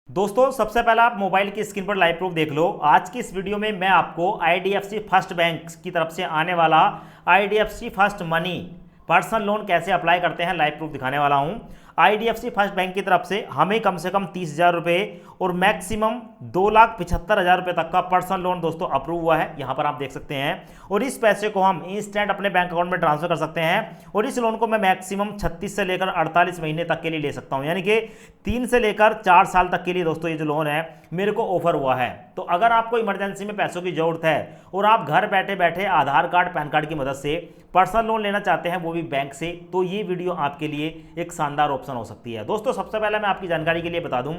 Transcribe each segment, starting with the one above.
दोस्तों सबसे पहले आप मोबाइल की स्क्रीन पर लाइव प्रूफ देख लो। आज की इस वीडियो में मैं आपको आईडीएफसी फर्स्ट बैंक की तरफ से आने वाला IDFC first money personal loan कैसे अप्लाई करते हैं लाइव प्रूफ दिखाने वाला हूं। आईडीएफसी फर्स्ट बैंक की तरफ से हमें कम से कम 30,000 रुपये और मैक्सिमम 2,75,000 रुपये तक का पर्सनल लोन दोस्तों अप्रूव हुआ है, यहाँ पर आप देख सकते हैं। और इस पैसे को हम इंस्टेंट अपने बैंक अकाउंट में ट्रांसफर कर सकते हैं और इस लोन को मैं मैक्सिमम 36 से लेकर 48 महीने तक के लिए ले सकता हूँ, यानी कि 3 से लेकर 4 साल तक के लिए दोस्तों ये जो लोन है मेरे को ऑफर हुआ है। तो अगर आपको इमरजेंसी में पैसों की जरूरत है और आप घर बैठे बैठे आधार कार्ड पैन कार्ड की मदद से पर्सनल लोन लेना चाहते हैं वो भी बैंक से, तो ये वीडियो आपके लिए एक शानदार ऑप्शन हो सकती है। दोस्तों सबसे पहले मैं आपकी जानकारी के लिए बता दूं,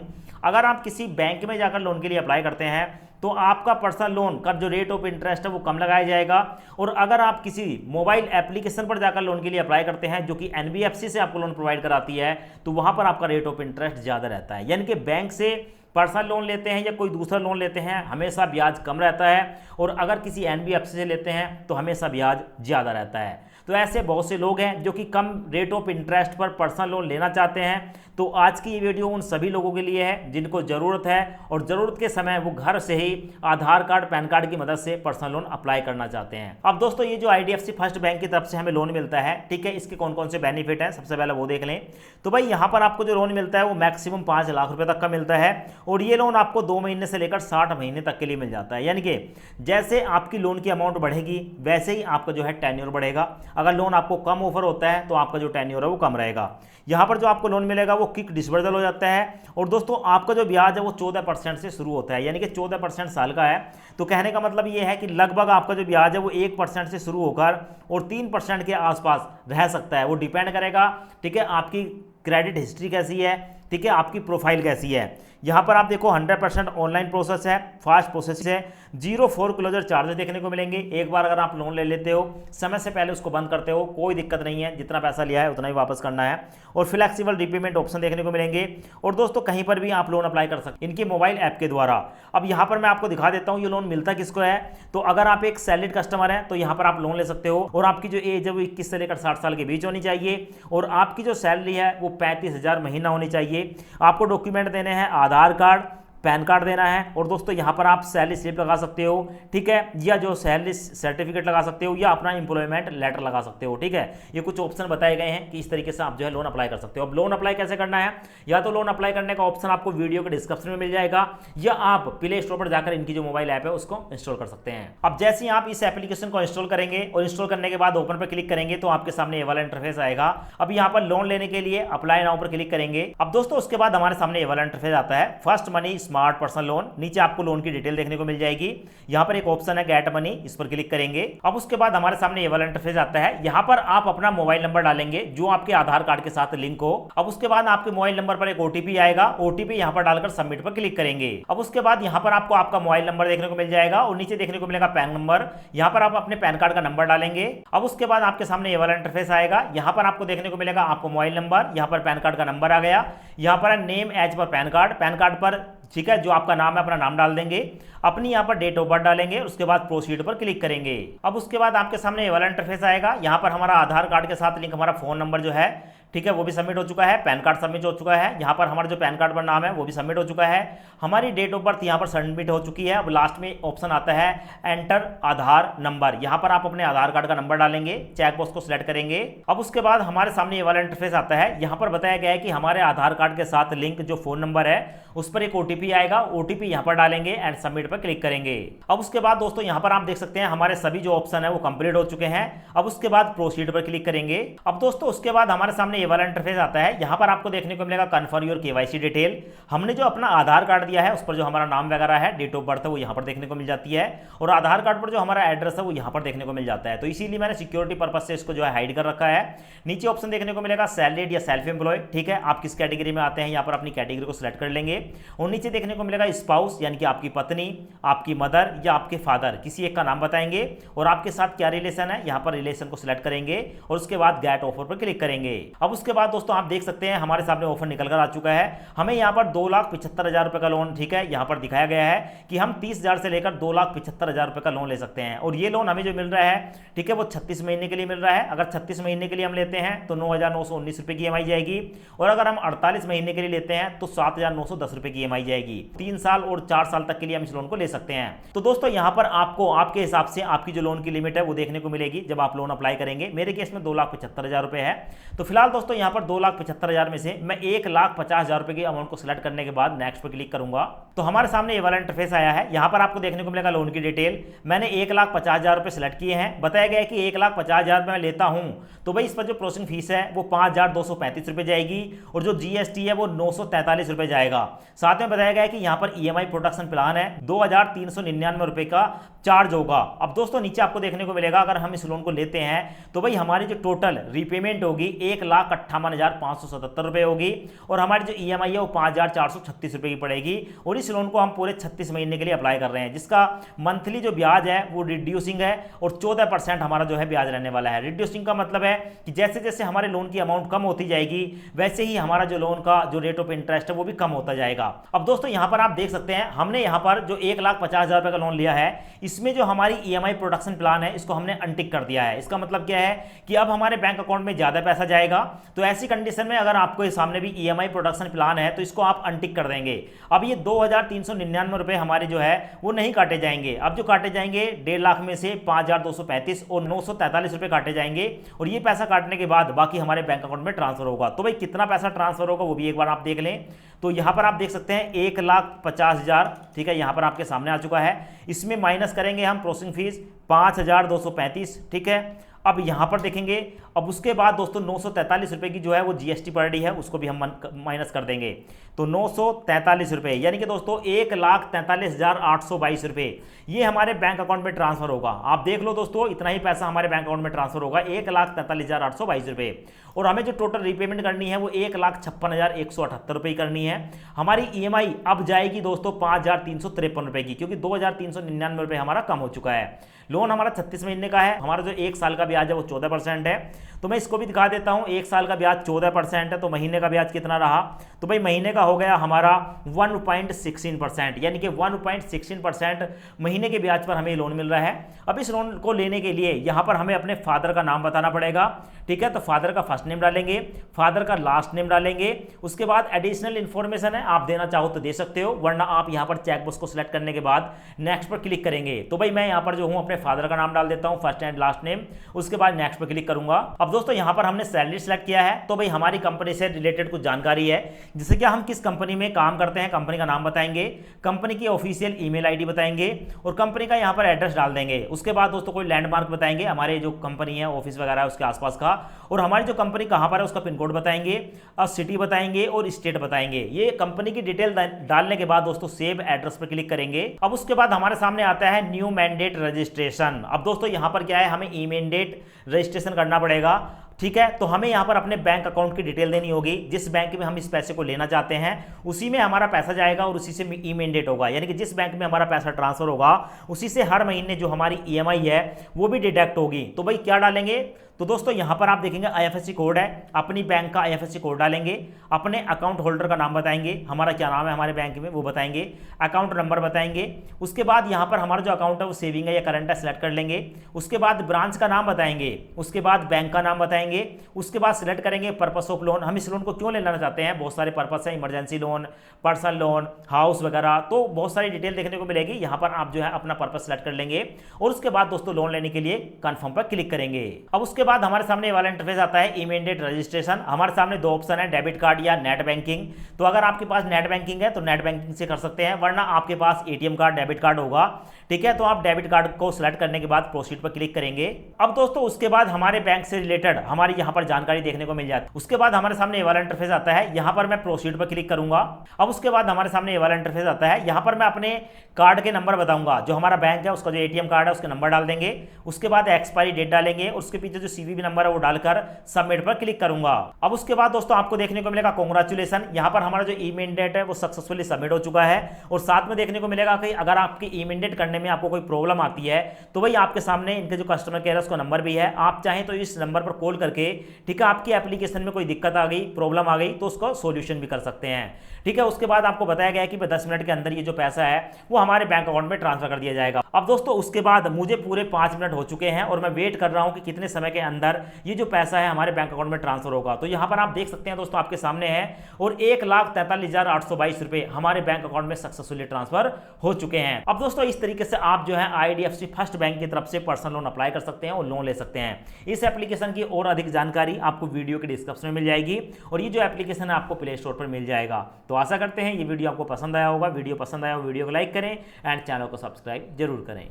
अगर आप किसी बैंक में जाकर लोन के लिए अप्लाई करते हैं तो आपका पर्सनल लोन का जो रेट ऑफ इंटरेस्ट है वो कम लगाया जाएगा। और अगर आप किसी मोबाइल एप्लीकेशन पर जाकर लोन के लिए अप्लाई करते हैं जो कि एनबीएफसी से आपको लोन प्रोवाइड कराती है, तो वहां पर आपका रेट ऑफ इंटरेस्ट ज़्यादा रहता है। यानी कि बैंक से पर्सनल लोन लेते हैं या कोई दूसरा लोन लेते हैं हमेशा ब्याज कम रहता है, और अगर किसी एनबीएफसी से लेते हैं तो हमेशा ब्याज ज़्यादा रहता है। तो ऐसे बहुत से लोग हैं जो कि कम रेट ऑफ इंटरेस्ट पर पर्सनल लोन लेना चाहते हैं। तो आज की ये वीडियो उन सभी लोगों के लिए है जिनको ज़रूरत है और ज़रूरत के समय वो घर से ही आधार कार्ड पैन कार्ड की मदद से पर्सनल लोन अप्लाई करना चाहते हैं। अब दोस्तों ये जो आईडीएफसी फर्स्ट बैंक की तरफ से हमें लोन मिलता है, ठीक है, इसके कौन कौन से बेनिफिट हैं सबसे पहले वो देख लें। तो भाई यहाँ पर आपको जो लोन मिलता है वो मैक्सिमम 5 लाख रुपये तक का मिलता है और ये लोन आपको 2 महीने से लेकर 60 महीने तक के लिए मिल जाता है। यानी कि जैसे आपकी लोन की अमाउंट बढ़ेगी वैसे ही आपका जो है टेन्योर बढ़ेगा। अगर लोन आपको कम ऑफर होता है तो आपका जो टेन्योर है वो कम रहेगा। यहाँ पर जो आपको लोन मिलेगा वो क्विक डिसबर्सल हो जाता है और दोस्तों आपका जो ब्याज है वो 14% से शुरू होता है, यानी कि 14% साल का है। तो कहने का मतलब ये है कि लगभग आपका जो ब्याज है वो 1% से शुरू होकर और 3% के आसपास रह सकता है। वो डिपेंड करेगा, ठीक है, आपकी क्रेडिट हिस्ट्री कैसी है, ठीक है, आपकी प्रोफाइल कैसी है। यहाँ पर आप देखो 100% ऑनलाइन प्रोसेस है, फास्ट प्रोसेस है, 0 फोरक्लोजर चार्जेस देखने को मिलेंगे। एक बार अगर आप लोन ले लेते हो समय से पहले उसको बंद करते हो कोई दिक्कत नहीं है, जितना पैसा लिया है उतना ही वापस करना है। और फ्लेक्सिबल रिपेमेंट ऑप्शन देखने को मिलेंगे और दोस्तों कहीं पर भी आप लोन अप्लाई कर सकते हैं इनकी मोबाइल ऐप के द्वारा। अब यहाँ पर मैं आपको दिखा देता हूँ ये लोन मिलता किसको है। तो अगर आप एक सैलरीड कस्टमर है तो यहाँ पर आप लोन ले सकते हो और आपकी जो एज है वो 21 से लेकर 60 साल के बीच होनी चाहिए और आपकी जो सैलरी है वो 35,000 महीना होनी चाहिए। आपको डॉक्यूमेंट देने हैं आधार कार्ड पैन कार्ड देना है और दोस्तों यहाँ पर आप सैलरी स्लिप लगा सकते हो, ठीक है, या जो सैलरी सर्टिफिकेट लगा सकते हो या अपना एम्प्लॉयमेंट लेटर लगा सकते हो, ठीक है। ये कुछ ऑप्शन बताए गए हैं कि इस तरीके से आप जो है लोन अप्लाई कर सकते हो। अब लोन अप्लाई कैसे करना है, या तो लोन अप्लाई करने का ऑप्शन आपको वीडियो के डिस्क्रिप्शन में मिल जाएगा या आप प्ले स्टोर पर जाकर इनकी जो मोबाइल ऐप है उसको इंस्टॉल कर सकते हैं। अब जैसे ही आप इस एप्लीकेशन को इंस्टॉल करेंगे और इंस्टॉल करने के बाद ओपन पर क्लिक करेंगे तो आपके सामने ये वाला इंटरफेस आएगा। अब यहाँ पर लोन लेने के लिए अप्लाई नाउ पर क्लिक करेंगे। अब दोस्तों उसके बाद हमारे सामने ये वाला इंटरफेस आता है, first money smart personal loan. नीचे आपको लोन की डिटेल देखने को मिल जाएगी। यहाँ पर एक ऑप्शन है गेट मनी, इस पर क्लिक करेंगे। अब उसके बाद हमारे सामने ये वाला इंटरफेस आता है। यहाँ पर आप अपना मोबाइल नंबर डालेंगे जो आपके आधार कार्ड के साथ लिंक हो। अब उसके बाद आपके मोबाइल नंबर पर एक ओटीपी आएगा, ओटीपी यहाँ पर डालकर सबमिट पर क्लिक करेंगे। अब उसके बाद यहाँ पर आपको आपका मोबाइल नंबर देखने को मिल जाएगा और नीचे देखने को मिलेगा पैन नंबर। यहाँ पर आप अपने पैन कार्ड का नंबर डालेंगे। अब उसके बाद आपके सामने ये वाला इंटरफेस आएगा। यहाँ पर आपको देखने को मिलेगा आपको मोबाइल नंबर, यहाँ पर पैन कार्ड का नंबर आ गया, यहाँ पर name as per PAN card पर, ठीक है, जो आपका नाम है अपना नाम डाल देंगे, अपनी यहाँ पर डेट ऑफ बर्थ डालेंगे, उसके बाद प्रोसीड पर क्लिक करेंगे। अब उसके बाद आपके सामने ये वाला इंटरफेस आएगा। यहाँ पर हमारा आधार कार्ड के साथ लिंक हमारा फोन नंबर जो है, ठीक है, वो भी सबमिट हो चुका है, पैन कार्ड सबमिट हो चुका है, यहाँ पर हमारा जो पैन कार्ड पर नाम है वो भी सबमिट हो चुका है, हमारी डेट ऑफ बर्थ यहाँ पर सबमिट हो चुकी है। अब लास्ट में ऑप्शन आता है एंटर आधार नंबर, यहाँ पर आप अपने आधार कार्ड का नंबर डालेंगे, चेक बॉक्स को सिलेक्ट करेंगे। अब उसके बाद हमारे सामने ये वाला इंटरफेस आता है। यहाँ पर बताया गया है कि हमारे आधार कार्ड के साथ लिंक जो फोन नंबर है उस पर एक ओटीपी आएगा, ओटीपी यहाँ पर डालेंगे एंड सबमिट पर क्लिक करेंगे। अब उसके बाद दोस्तों यहाँ पर आप देख सकते हैं हमारे सभी जो ऑप्शन है वो कंप्लीट हो चुके हैं। अब उसके बाद प्रोसीड पर क्लिक करेंगे। अब दोस्तों उसके बाद हमारे सामने ये वाला इंटरफेस आता है। यहाँ पर आपको देखने को मिलेगा कन्फर्म योर केवाईसी डिटेल। हमने जो अपना आधार कार्ड दिया है उस पर जो हमारा नाम वगैरह है, डेट ऑफ बर्थ है, वो यहाँ पर देखने को मिल जाती है और आधार कार्ड पर जो हमारा एड्रेस है वो यहाँ पर देखने को मिल जाता है। तो इसीलिए मैंने सिक्योरिटी पर्पज से इसको जो है हाइड कर रखा है। नीचे ऑप्शन देखने को मिलेगा सैलरीड या सेल्फ एम्प्लॉय, ठीक है, आप किस कैटेगरी में आते हैं यहाँ पर अपनी कैटेगरी को सिलेक्ट कर लेंगे। और नीचे देखने को मिलेगा स्पाउस, यानी कि आपकी पत्नी, आपकी मदर या आपके फादर, किसी एक का नाम बताएंगे और आपके साथ क्या रिलेशन है, यहाँ पर रिलेशन को सिलेक्ट करेंगे और उसके बाद गेट ऑफर पर क्लिक करेंगे। अब अब उसके बाद दोस्तों आप देख सकते हैं हमारे सामने ऑफर निकल कर आ चुका है। हमें यहाँ पर 2,75,000 रुपये का लोन, ठीक है, यहाँ पर दिखाया गया है कि हम 30,000 से लेकर 2,75,000 रुपये का लोन ले सकते हैं। और ये लोन हमें जो मिल रहा है, ठीक है, वो 36 महीने के लिए मिल रहा है। अगर 36 महीने के लिए हम लेते हैं तो 9,919 रुपये की EMI जाएगी, और अगर हम 48 महीने के लिए लेते हैं तो 7,910 रुपये की EMI जाएगी। 3 साल और 4 साल तक के लिए हम इस लोन को ले सकते हैं। तो दोस्तों यहाँ पर आपको आपके हिसाब से आपकी जो लोन की लिमिट है वो देखने को मिलेगी जब आप लोन अप्लाई करेंगे। मेरे केस में 2,75,000 रुपये है। तो फिलहाल दोस्तों यहाँ पर 2,75,000 में से मैं 1,50,000 रुपये की अमाउंट को सिलेक्ट करने के बाद नेक्स्ट पर क्लिक करूंगा तो हमारे सामने ये वाला इंटरफेस आया है। यहाँ पर आपको देखने को मिलेगा लोन की डिटेल। मैंने 1,50,000 रुपये सिलेक्ट किए हैं। बताया गया है कि 1,50,000 में मैं लेता हूँ तो भाई इस पर जो प्रोसेसिंग फीस है वो 5,235 रुपये जाएगी, और जो GST है वो 943 रुपये जाएगा। साथ में बताया गया है कि यहाँ पर EMI प्रोटेक्शन प्लान है, 2,399 रुपये का चार्ज होगा। अब दोस्तों नीचे आपको देखने को मिलेगा अगर हम इस लोन को लेते हैं तो भाई हमारी जो टोटल रीपेमेंट होगी 1,58,577 रुपये होगी, और हमारी जो EMI है वो 5,436 रुपये की पड़ेगी। और इस लोन को हम पूरे 36 महीने के लिए अप्लाई कर रहे हैं, जिसका मंथली जो ब्याज है वो रिड्यूसिंग है, और 14% हमारा जो है ब्याज रहने वाला है। रिड्यूसिंग का मतलब है कि जैसे जैसे हमारे लोन की अमाउंट कम होती जाएगी वैसे ही हमारा जो लोन का जो रेट ऑफ इंटरेस्ट है वो भी कम होता जाएगा। अब दोस्तों यहाँ पर आप देख सकते हैं हमने यहाँ पर जो 1,50,000 रुपये का लोन लिया है इसमें जो हमारी EMI प्रोटेक्शन प्लान है इसको हमने अनटिक कर दिया है। इसका मतलब क्या है कि अब हमारे बैंक अकाउंट में ज्यादा पैसा जाएगा। तो ऐसी कंडीशन में अगर आपको सामने भी EMI प्रोटेक्शन प्लान है तो इसको आप अनटिक कर देंगे। अब ये 2,399 रुपये हमारे जो है वो नहीं काटे जाएंगे। अब जो काटे जाएंगे 1.5 लाख में से 5,235 और 943 रुपये काटे जाएंगे, और ये पैसा काटने के बाद बाकी हमारे बैंक अकाउंट में ट्रांसफर होगा। तो भाई कितना पैसा ट्रांसफर होगा वो भी एक बार आप देख लें। तो यहाँ पर आप देख सकते हैं 1,50,000, ठीक है, यहाँ पर आपके सामने आ चुका है। इसमें माइनस करेंगे हम प्रोसेसिंग फीस 5,235, ठीक है। अब यहाँ पर देखेंगे, अब उसके बाद दोस्तों 943 रुपये की जो है वो GST पड़ रही है, उसको भी हम माइनस कर देंगे। तो 943 रुपये यानी कि दोस्तों 1,43,822 रुपये ये हमारे बैंक अकाउंट में ट्रांसफर होगा। आप देख लो दोस्तों, इतना ही पैसा हमारे बैंक अकाउंट में ट्रांसफर होगा, 1,43,822 रुपये। और हमें जो टोटल रीपेमेंट करनी है वो 1,56,178 रुपये करनी है। हमारी EMI अब जाएगी दोस्तों 5,353 रुपये की, क्योंकि 2,399 रुपये हमारा कम हो चुका है। लोन हमारा 36 महीने का है। हमारा जो 1 साल का ब्याज है वो 14% है। तो मैं इसको भी दिखा देता हूँ। 1 साल का ब्याज 14% है, तो महीने का ब्याज कितना रहा? तो भाई महीने का हो गया हमारा 1.16%, यानी कि 1.16% महीने के ब्याज पर हमें लोन मिल रहा है। अब इस लोन को लेने के लिए यहाँ पर हमें अपने फादर का नाम बताना पड़ेगा, ठीक है। तो फादर का फर्स्ट नेम डालेंगे, फादर का लास्ट नेम डालेंगे। उसके बाद एडिशनल इन्फॉर्मेशन है, आप देना चाहो तो दे सकते हो, वरना आप यहाँ पर चेकबॉक्स को सिलेक्ट करने के बाद नेक्स्ट पर क्लिक करेंगे। तो भाई मैं यहाँ पर जो हूँ अपने फादर का नाम डाल देता हूँ, फर्स्ट एंड लास्ट नेम। उसके बाद नेक्स्ट पर क्लिक करूंगा। अब दोस्तों यहाँ पर हमने सैलरी सेलेक्ट किया है, तो भाई हमारी कंपनी से रिलेटेड कुछ जानकारी है, जैसे कि हम किस कंपनी में काम करते हैं, कंपनी का नाम बताएंगे, कंपनी की ऑफिशियल ईमेल आईडी बताएंगे, और कंपनी का यहाँ पर एड्रेस डाल देंगे। उसके बाद दोस्तों कोई लैंडमार्क बताएंगे, हमारे जो कंपनी है ऑफिस वगैरह है उसके आसपास का, और हमारी जो कंपनी कहाँ पर है उसका पिन कोड बताएंगे, और सिटी बताएंगे और स्टेट बताएंगे। ये कंपनी की डिटेल डालने के बाद दोस्तों सेव एड्रेस पर क्लिक करेंगे। अब उसके बाद हमारे सामने आता है न्यू मैंडेट रजिस्ट्रेशन। अब दोस्तों यहाँ पर क्या है, हमें ई मैंडेट रजिस्ट्रेशन करना पड़ेगा, ठीक है। तो हमें यहाँ पर अपने बैंक अकाउंट की डिटेल देनी होगी, जिस बैंक में हम इस पैसे को लेना चाहते हैं उसी में हमारा पैसा जाएगा और उसी से ई मैंडेट होगा, यानी कि जिस बैंक में हमारा पैसा ट्रांसफर होगा उसी से हर महीने जो हमारी EMI है वो भी डिडक्ट होगी। तो भाई क्या डालेंगे, तो दोस्तों यहाँ पर आप देखेंगे IFSC कोड है, अपनी बैंक का IFSC कोड डालेंगे, अपने अकाउंट होल्डर का नाम बताएंगे, हमारा क्या नाम है हमारे बैंक में वो बताएंगे, अकाउंट नंबर बताएंगे। उसके बाद यहाँ पर हमारा जो अकाउंट है वो सेविंग है या करंट है सिलेक्ट कर लेंगे। उसके बाद ब्रांच का नाम बताएंगे, उसके बाद बैंक का नाम बताएंगे, उसके बाद सिलेक्ट करेंगे पर्पस ऑफ लोन, हम इस लोन को क्यों लेना चाहते हैं, बहुत सारे पर्पस है, emergency loan, personal loan, house वगैरह, तो बहुत सारी डिटेल देखने को मिलेगी। यहाँ पर आप जो है अपना पर्पस सिलेक्ट कर लेंगे और उसके बाद दोस्तों लोन लेने के लिए कन्फर्म पर क्लिक करेंगे। अब उसके बाद हमारे सामने ये वाला इंटरफेस आता है, ई मैंडेट रजिस्ट्रेशन। हमारे सामने दो ऑप्शन है, डेबिट कार्ड या नेट बैंकिंग। तो अगर आपके पास नेट बैंकिंग है तो नेट बैंकिंग से कर सकते हैं, वरना आपके पास ATM कार्ड, डेबिट कार्ड होगा, ठीक है। तो आप डेबिट कार्ड को सिलेक्ट करने के बाद प्रोसीड पर क्लिक करेंगे। अब दोस्तों उसके बाद हमारे बैंक से रिलेटेड हमारी यहाँ पर जानकारी देखने को मिल जाती है। उसके बाद हमारे सामने ये वाला इंटरफेस आता है, यहाँ पर मैं प्रोसीड पर क्लिक करूंगा। अब उसके बाद हमारे सामने ये वाला इंटरफेस आता है, यहाँ पर मैं अपने कार्ड के नंबर बताऊंगा, जो हमारा बैंक है उसका जो ATM कार्ड है उसके नंबर डाल देंगे। उसके बाद एक्सपायरी डेट डालेंगे, उसके पीछे जो सीवीवी नंबर है वो डालकर सबमिट पर क्लिक करूंगा। अब उसके बाद दोस्तों आपको देखने को मिलेगा कांग्रेचुलेशन, यहाँ पर हमारा जो ई मैंडेट है वो सक्सेसफुली सबमिट हो चुका है। और साथ में देखने को मिलेगा कि अगर आपकी ई मैंडेट करने में आपको कोई प्रॉब्लम आती है तो भाई आपके सामने इनके जो कस्टमर केयर है उसका नंबर भी है, आप चाहें तो इस नंबर पर कॉल करके ठीक है आपकी एप्लीकेशन में कोई दिक्कत आ गई, प्रॉब्लम आ गई तो उसका सॉल्यूशन भी कर सकते हैं। ठीक है, उसके बाद आपको बताया गया है कि 10 मिनट के अंदर ये जो पैसा है वो हमारे बैंक अकाउंट में ट्रांसफर कर दिया जाएगा। अब दोस्तों उसके बाद मुझे पूरे 5 मिनट हो चुके हैं और मैं वेट कर रहा हूं कि कितने समय के अंदर ये जो पैसा है हमारे बैंक अकाउंट में ट्रांसफर होगा। तो यहां पर आप देख सकते हैं दोस्तों आपके सामने है और 1,43,822 रुपए हमारे बैंक अकाउंट में सक्सेसफुली ट्रांसफर हो चुके हैं। अब दोस्तों इस तरीके से आप जो है आईडीएफसी फर्स्ट बैंक की तरफ से पर्सनल लोन अप्लाई कर सकते हैं और लोन ले सकते हैं। इस एप्लीकेशन की और अधिक जानकारी आपको वीडियो के डिस्क्रिप्शन में मिल जाएगी और ये जो एप्लीकेशन है आपको प्ले स्टोर पर मिल जाएगा। तो आशा करते हैं ये वीडियो आपको पसंद आया होगा। वीडियो पसंद आया हो वीडियो को लाइक करें एंड चैनल को सब्सक्राइब जरूर करें।